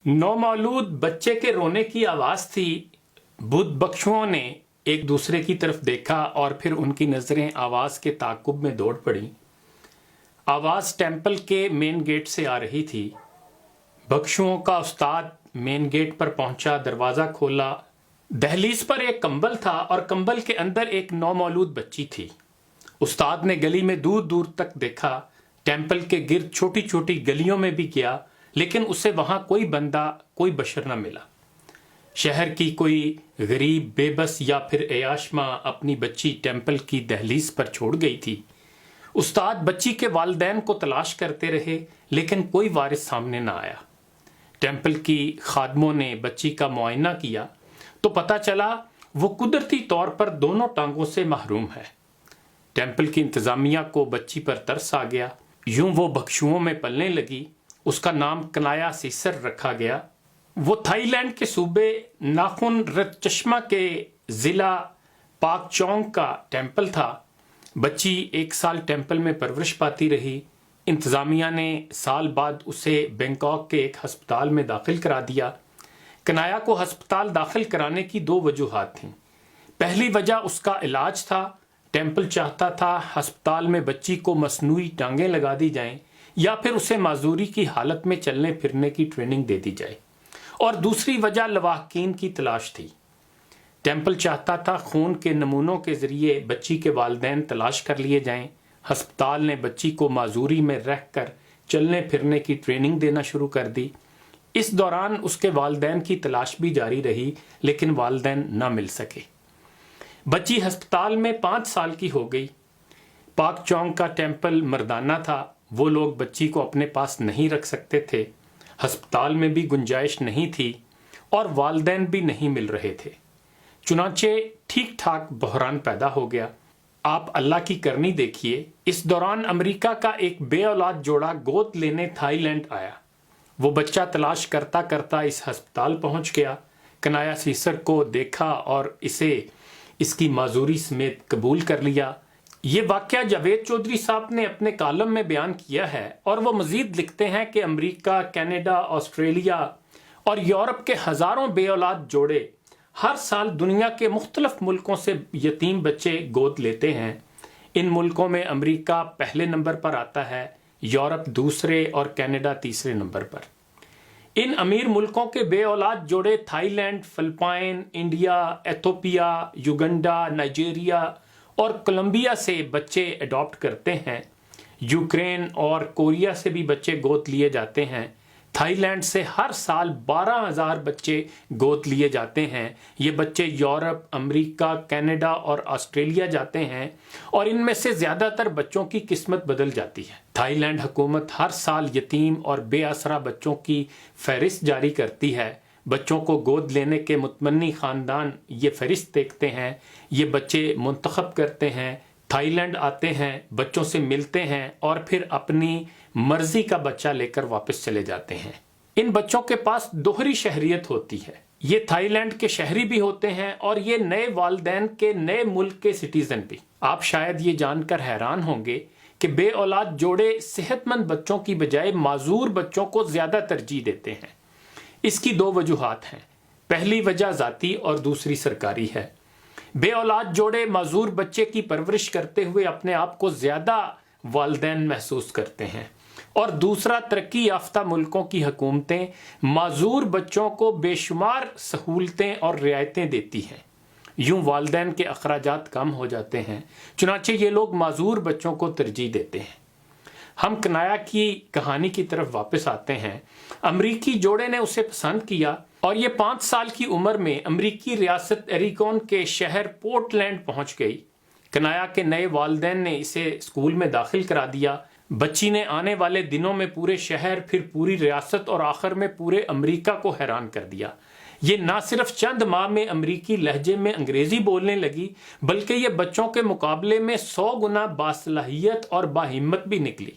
نومولود بچے کے رونے کی آواز تھی۔ بدھ بخشوؤں نے ایک دوسرے کی طرف دیکھا اور پھر ان کی نظریں آواز کے تعاقب میں دوڑ پڑیں۔ آواز ٹیمپل کے مین گیٹ سے آ رہی تھی۔ بخشوؤں کا استاد مین گیٹ پر پہنچا، دروازہ کھولا۔ دہلیز پر ایک کمبل تھا اور کمبل کے اندر ایک نومولود بچی تھی۔ استاد نے گلی میں دور دور تک دیکھا، ٹیمپل کے گرد چھوٹی چھوٹی گلیوں میں بھی گیا، لیکن اسے وہاں کوئی بندہ، کوئی بشر نہ ملا۔ شہر کی کوئی غریب، بے بس یا پھر عیاش ماں اپنی بچی ٹیمپل کی دہلیز پر چھوڑ گئی تھی۔ استاد بچی کے والدین کو تلاش کرتے رہے، لیکن کوئی وارث سامنے نہ آیا۔ ٹیمپل کی خادموں نے بچی کا معائنہ کیا تو پتہ چلا وہ قدرتی طور پر دونوں ٹانگوں سے محروم ہے۔ ٹیمپل کی انتظامیہ کو بچی پر ترس آ گیا، یوں وہ بخشوؤں میں پلنے لگی۔ اس کا نام کنایا سیسر رکھا گیا۔ وہ تھائی لینڈ کے صوبے ناخن رتچشمہ کے ضلع پاک چونگ کا ٹیمپل تھا۔ بچی 1 سال ٹیمپل میں پرورش پاتی رہی۔ انتظامیہ نے سال بعد اسے بینکاک کے ایک ہسپتال میں داخل کرا دیا۔ کنایا کو ہسپتال داخل کرانے کی 2 وجوہات تھیں۔ پہلی وجہ اس کا علاج تھا۔ ٹیمپل چاہتا تھا ہسپتال میں بچی کو مصنوعی ٹانگیں لگا دی جائیں یا پھر اسے معذوری کی حالت میں چلنے پھرنے کی ٹریننگ دے دی جائے۔ اور دوسری وجہ لواحقین کی تلاش تھی۔ ٹیمپل چاہتا تھا خون کے نمونوں کے ذریعے بچی کے والدین تلاش کر لیے جائیں۔ ہسپتال نے بچی کو معذوری میں رہ کر چلنے پھرنے کی ٹریننگ دینا شروع کر دی۔ اس دوران اس کے والدین کی تلاش بھی جاری رہی، لیکن والدین نہ مل سکے۔ بچی ہسپتال میں 5 سال کی ہو گئی۔ پاک چونگ کا ٹیمپل مردانہ تھا، وہ لوگ بچی کو اپنے پاس نہیں رکھ سکتے تھے۔ ہسپتال میں بھی گنجائش نہیں تھی اور والدین بھی نہیں مل رہے تھے۔ چنانچہ ٹھیک ٹھاک بحران پیدا ہو گیا۔ آپ اللہ کی کرنی دیکھیے، اس دوران امریکہ کا ایک بے اولاد جوڑا گود لینے تھائی لینڈ آیا۔ وہ بچہ تلاش کرتا کرتا اس ہسپتال پہنچ گیا، کنایا سیسر کو دیکھا اور اسے اس کی معذوری سمیت قبول کر لیا۔ یہ واقعہ جاوید چودھری صاحب نے اپنے کالم میں بیان کیا ہے، اور وہ مزید لکھتے ہیں کہ امریکہ، کینیڈا، آسٹریلیا اور یورپ کے ہزاروں بے اولاد جوڑے ہر سال دنیا کے مختلف ملکوں سے یتیم بچے گود لیتے ہیں۔ ان ملکوں میں امریکہ پہلے نمبر پر آتا ہے، یورپ دوسرے اور کینیڈا تیسرے نمبر پر۔ ان امیر ملکوں کے بے اولاد جوڑے Thailand, Philippines, India, Ethiopia, Uganda, Nigeria اور کولمبیا سے بچے اڈاپٹ کرتے ہیں۔ یوکرین اور کوریا سے بھی بچے گود لیے جاتے ہیں۔ تھائی لینڈ سے ہر سال 12,000 بچے گود لیے جاتے ہیں۔ یہ بچے یورپ، امریکہ، کینیڈا اور آسٹریلیا جاتے ہیں، اور ان میں سے زیادہ تر بچوں کی قسمت بدل جاتی ہے۔ تھائی لینڈ حکومت ہر سال یتیم اور بے آسرا بچوں کی فہرست جاری کرتی ہے۔ بچوں کو گود لینے کے متمنی خاندان یہ فہرست دیکھتے ہیں، یہ بچے منتخب کرتے ہیں، تھائی لینڈ آتے ہیں، بچوں سے ملتے ہیں اور پھر اپنی مرضی کا بچہ لے کر واپس چلے جاتے ہیں۔ ان بچوں کے پاس دوہری شہریت ہوتی ہے۔ یہ تھائی لینڈ کے شہری بھی ہوتے ہیں اور یہ نئے والدین کے نئے ملک کے سٹیزن بھی۔ آپ شاید یہ جان کر حیران ہوں گے کہ بے اولاد جوڑے صحت مند بچوں کی بجائے معذور بچوں کو زیادہ ترجیح دیتے ہیں۔ اس کی 2 وجوہات ہیں۔ پہلی وجہ ذاتی اور دوسری سرکاری ہے۔ بے اولاد جوڑے معذور بچے کی پرورش کرتے ہوئے اپنے آپ کو زیادہ والدین محسوس کرتے ہیں، اور دوسرا ترقی یافتہ ملکوں کی حکومتیں معذور بچوں کو بے شمار سہولتیں اور رعایتیں دیتی ہیں۔ یوں والدین کے اخراجات کم ہو جاتے ہیں، چنانچہ یہ لوگ معذور بچوں کو ترجیح دیتے ہیں۔ ہم کنایا کی کہانی کی طرف واپس آتے ہیں۔ امریکی جوڑے نے اسے پسند کیا اور یہ 5 سال کی عمر میں امریکی ریاست ایریگون کے شہر پورٹ لینڈ پہنچ گئی۔ کنایا کے نئے والدین نے اسے اسکول میں داخل کرا دیا۔ بچی نے آنے والے دنوں میں پورے شہر، پھر پوری ریاست اور آخر میں پورے امریکہ کو حیران کر دیا۔ یہ نہ صرف چند ماہ میں امریکی لہجے میں انگریزی بولنے لگی، بلکہ یہ بچوں کے مقابلے میں 100 گنا باصلاحیت اور باہمت بھی نکلی۔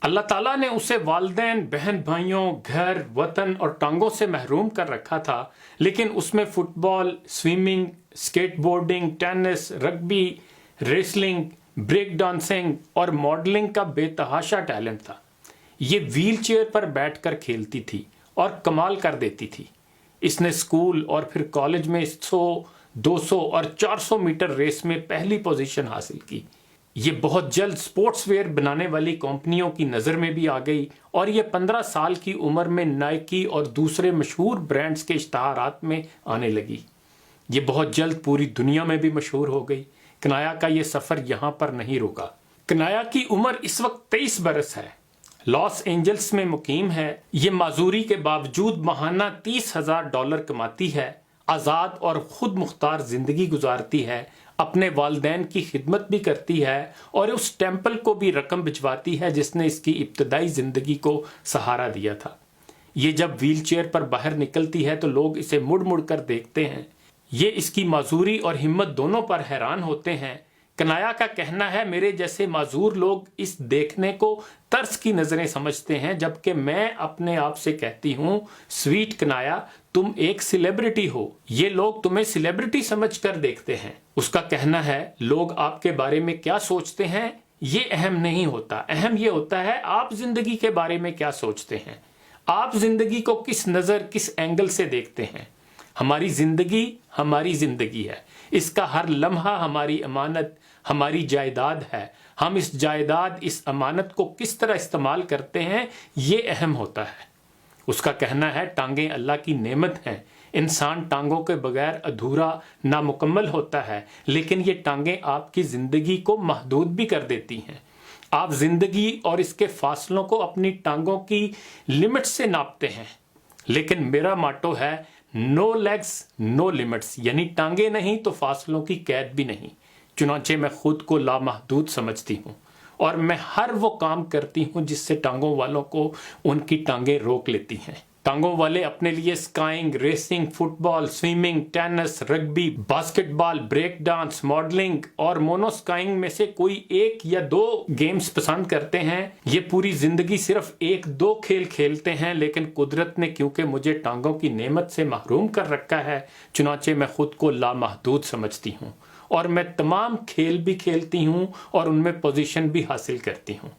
اللہ تعالیٰ نے اسے والدین، بہن بھائیوں، گھر، وطن اور ٹانگوں سے محروم کر رکھا تھا، لیکن اس میں football, swimming, skateboarding, tennis, rugby, wrestling, break dancing اور ماڈلنگ کا بے تحاشا ٹیلنٹ تھا۔ یہ ویل چیئر پر بیٹھ کر کھیلتی تھی اور کمال کر دیتی تھی۔ اس نے اسکول اور پھر کالج میں 100، 200 اور 400 میٹر ریس میں پہلی پوزیشن حاصل کی۔ یہ بہت جلد سپورٹس ویئر بنانے والی کمپنیوں کی نظر میں بھی آ گئی اور یہ 15 سال کی عمر میں نائکی اور دوسرے مشہور برانڈز کے اشتہارات میں آنے لگی۔ یہ بہت جلد پوری دنیا میں بھی مشہور ہو گئی۔ کنایا کا یہ سفر یہاں پر نہیں رکا۔ کنایا کی عمر اس وقت 23 برس ہے، لاس اینجلس میں مقیم ہے۔ یہ معذوری کے باوجود ماہانہ $30,000 کماتی ہے، آزاد اور خود مختار زندگی گزارتی ہے، اپنے والدین کی خدمت بھی کرتی ہے اور اس ٹیمپل کو بھی رقم بھجواتی ہے جس نے اس کی ابتدائی زندگی کو سہارا دیا تھا۔ یہ جب ویل چیئر پر باہر نکلتی ہے تو لوگ اسے مڑ مڑ کر دیکھتے ہیں۔ یہ اس کی معذوری اور ہمت دونوں پر حیران ہوتے ہیں۔ کنایا کا کہنا ہے، میرے جیسے معذور لوگ اس دیکھنے کو طرز کی نظریں سمجھتے ہیں، جبکہ میں اپنے آپ سے کہتی ہوں، سویٹ کنایا، تم ایک سیلیبریٹی ہو۔ یہ لوگ تمہیں سیلیبریٹی سمجھ کر دیکھتے ہیں۔ اس کا کہنا ہے، لوگ آپ کے بارے میں کیا سوچتے ہیں یہ اہم نہیں ہوتا، اہم یہ ہوتا ہے آپ زندگی کے بارے میں کیا سوچتے ہیں، آپ زندگی کو کس نظر، کس اینگل سے دیکھتے ہیں۔ ہماری زندگی ہے، اس کا ہر لمحہ ہماری امانت، ہماری جائیداد ہے۔ ہم اس جائیداد، اس امانت کو کس طرح استعمال کرتے ہیں یہ اہم ہوتا ہے۔ اس کا کہنا ہے، ٹانگیں اللہ کی نعمت ہیں، انسان ٹانگوں کے بغیر ادھورا، نامکمل ہوتا ہے، لیکن یہ ٹانگیں آپ کی زندگی کو محدود بھی کر دیتی ہیں۔ آپ زندگی اور اس کے فاصلوں کو اپنی ٹانگوں کی لمٹ سے ناپتے ہیں، لیکن میرا ماٹو ہے، نو لیگز نو لمٹس، یعنی ٹانگیں نہیں تو فاصلوں کی قید بھی نہیں۔ چنانچہ میں خود کو لامحدود سمجھتی ہوں اور میں ہر وہ کام کرتی ہوں جس سے ٹانگوں والوں کو ان کی ٹانگیں روک لیتی ہیں۔ ٹانگوں والے اپنے لیے اسکائنگ، ریسنگ، فٹ بال، سوئمنگ، ٹینس، رگبی، باسکٹ بال، بریک ڈانس، ماڈلنگ اور مونو اسکائنگ میں سے کوئی 1 یا 2 گیمز پسند کرتے ہیں۔ یہ پوری زندگی صرف 1-2 کھیل کھیلتے ہیں، لیکن قدرت نے کیونکہ مجھے ٹانگوں کی نعمت سے محروم کر رکھا ہے، چنانچہ میں خود کو لامحدود سمجھتی ہوں اور میں تمام کھیل بھی کھیلتی ہوں اور ان میں پوزیشن بھی حاصل کرتی ہوں۔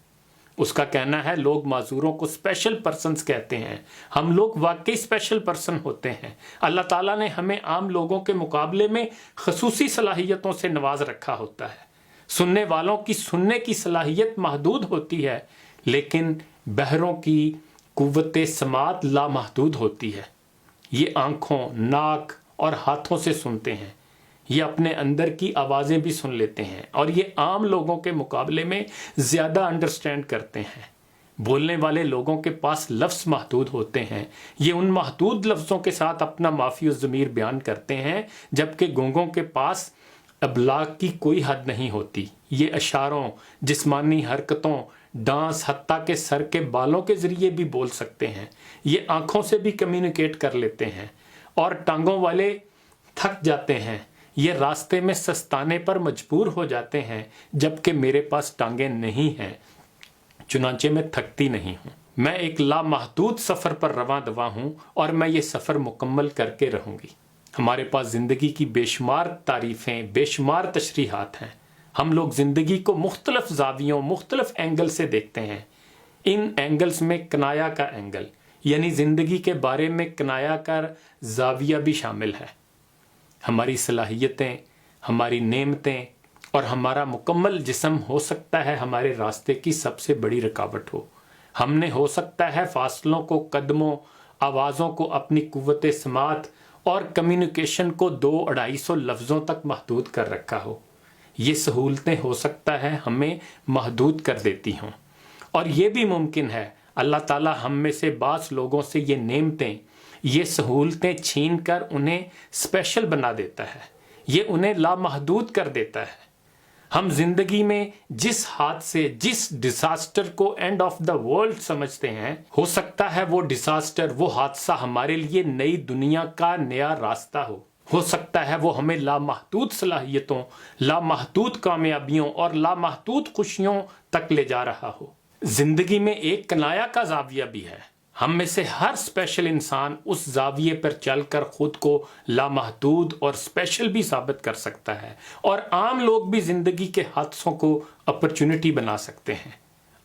اس کا کہنا ہے، لوگ معذوروں کو اسپیشل پرسنز کہتے ہیں۔ ہم لوگ واقعی اسپیشل پرسن ہوتے ہیں۔ اللہ تعالیٰ نے ہمیں عام لوگوں کے مقابلے میں خصوصی صلاحیتوں سے نواز رکھا ہوتا ہے۔ سننے والوں کی سننے کی صلاحیت محدود ہوتی ہے، لیکن بہروں کی قوت سماعت لامحدود ہوتی ہے۔ یہ آنکھوں، ناک اور ہاتھوں سے سنتے ہیں۔ یہ اپنے اندر کی آوازیں بھی سن لیتے ہیں اور یہ عام لوگوں کے مقابلے میں زیادہ انڈرسٹینڈ کرتے ہیں۔ بولنے والے لوگوں کے پاس لفظ محدود ہوتے ہیں، یہ ان محدود لفظوں کے ساتھ اپنا مافی الضمیر بیان کرتے ہیں، جبکہ گونگوں کے پاس ابلاغ کی کوئی حد نہیں ہوتی۔ یہ اشاروں، جسمانی حرکتوں، ڈانس، حتیٰ کہ سر کے بالوں کے ذریعے بھی بول سکتے ہیں۔ یہ آنکھوں سے بھی کمیونیکیٹ کر لیتے ہیں اور ٹانگوں والے تھک جاتے ہیں، یہ راستے میں سستانے پر مجبور ہو جاتے ہیں، جبکہ میرے پاس ٹانگیں نہیں ہیں، چنانچہ میں تھکتی نہیں ہوں۔ میں ایک لامحدود سفر پر رواں دواں ہوں اور میں یہ سفر مکمل کر کے رہوں گی۔ ہمارے پاس زندگی کی بے شمار تعریفیں، بے شمار تشریحات ہیں۔ ہم لوگ زندگی کو مختلف زاویوں، مختلف اینگل سے دیکھتے ہیں۔ ان اینگلز میں کنایا کا اینگل، یعنی زندگی کے بارے میں کنایا کا زاویہ بھی شامل ہے۔ ہماری صلاحیتیں، ہماری نعمتیں اور ہمارا مکمل جسم ہو سکتا ہے ہمارے راستے کی سب سے بڑی رکاوٹ ہو۔ ہم نے ہو سکتا ہے فاصلوں کو، قدموں، آوازوں کو اپنی قوت سماعت اور کمیونیکیشن کو 200-250 لفظوں تک محدود کر رکھا ہو۔ یہ سہولتیں ہو سکتا ہے ہمیں محدود کر دیتی ہوں، اور یہ بھی ممکن ہے اللہ تعالیٰ ہم میں سے بعض لوگوں سے یہ نعمتیں، یہ سہولتیں چھین کر انہیں اسپیشل بنا دیتا ہے، یہ انہیں لامحدود کر دیتا ہے۔ ہم زندگی میں جس حادثے، جس ڈیزاسٹر کو اینڈ آف دا ورلڈ سمجھتے ہیں، ہو سکتا ہے وہ ڈیزاسٹر، وہ حادثہ ہمارے لیے نئی دنیا کا نیا راستہ ہو سکتا ہے وہ ہمیں لامحدود صلاحیتوں، لامحدود کامیابیوں اور لامحدود خوشیوں تک لے جا رہا ہو۔ زندگی میں ایک کنایا کا زاویہ بھی ہے۔ ہم میں سے ہر اسپیشل انسان اس زاویے پر چل کر خود کو لامحدود اور اسپیشل بھی ثابت کر سکتا ہے، اور عام لوگ بھی زندگی کے حادثوں کو اپرچونٹی بنا سکتے ہیں۔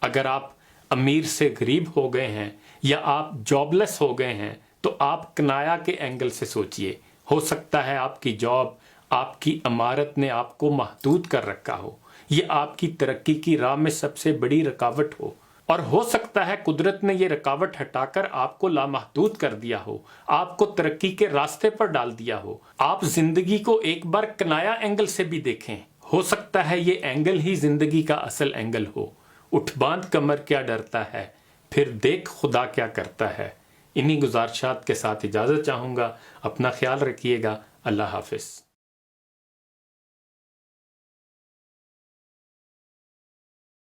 اگر آپ امیر سے غریب ہو گئے ہیں یا آپ جاب لیس ہو گئے ہیں تو آپ کنایا کے اینگل سے سوچئے. ہو سکتا ہے آپ کی جاب، آپ کی عمارت نے آپ کو محدود کر رکھا ہو، یہ آپ کی ترقی کی راہ میں سب سے بڑی رکاوٹ ہو، اور ہو سکتا ہے قدرت نے یہ رکاوٹ ہٹا کر آپ کو لامحدود کر دیا ہو، آپ کو ترقی کے راستے پر ڈال دیا ہو. آپ زندگی کو ایک بار کنایا اینگل سے بھی دیکھیں. ہو سکتا ہے یہ اینگل ہی زندگی کا اصل اینگل ہو. اٹھ باندھ کمر کیا ڈرتا ہے، پھر دیکھ خدا کیا کرتا ہے. انہی گزارشات کے ساتھ اجازت چاہوں گا. اپنا خیال رکھیے گا. اللہ حافظ.